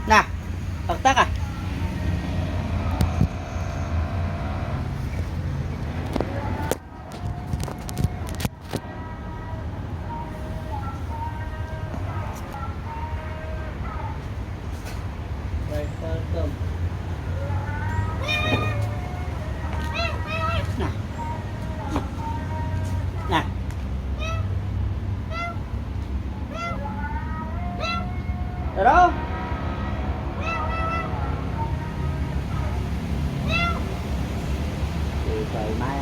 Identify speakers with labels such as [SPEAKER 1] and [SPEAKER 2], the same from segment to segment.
[SPEAKER 1] nè bật tắt à rồi cơm nè nè rồi đó trời mai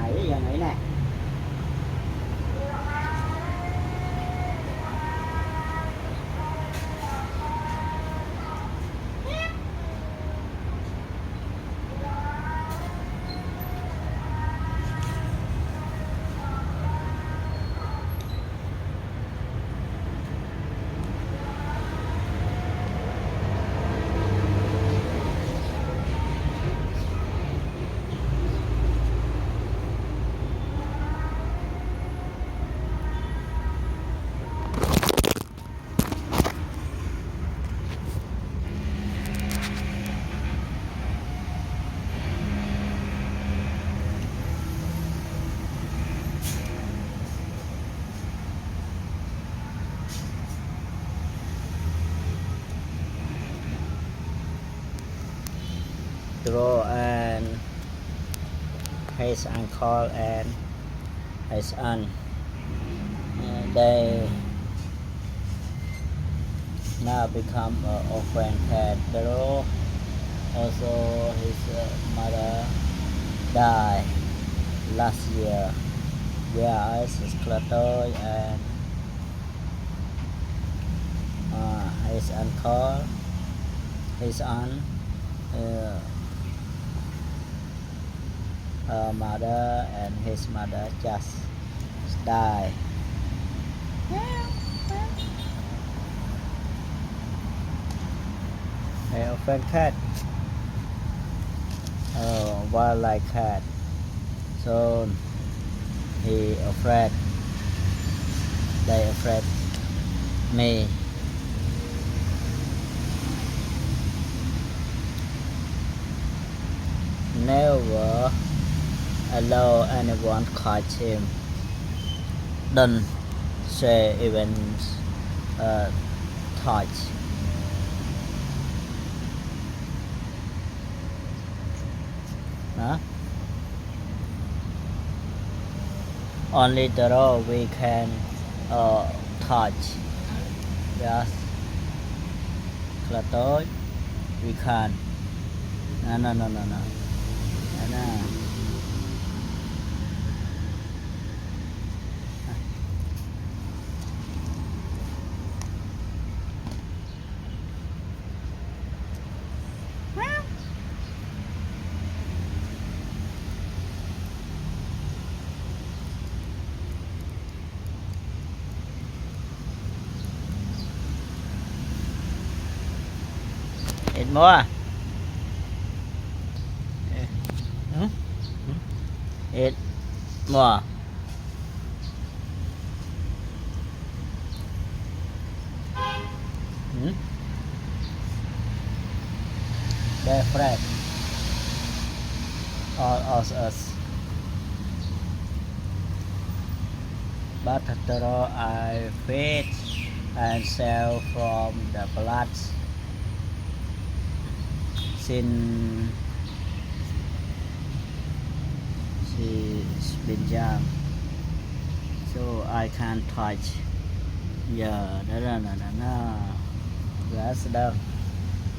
[SPEAKER 1] ai giờ nghĩ nè Draw and his uncle and his aunt they now become orphan cat. Draw also his mother died last year, whereas his Clatoy and his uncle, his aunt, her mother and his mother just died. Hey, orphan cat, wildlife cat. So he afraid, they afraid me. Never allow anyone catch him. Don't say even touch. Huh? Only the road we can touch. Yes. Clatoy we can. No. Eat more. Eat more. They're afraid. All of us. But after all, I feed and sell from the blood since she's been young, so I can't touch. Yeah, no. That's done.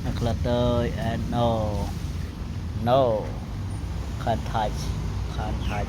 [SPEAKER 1] A clutter and no, can't touch. Quack.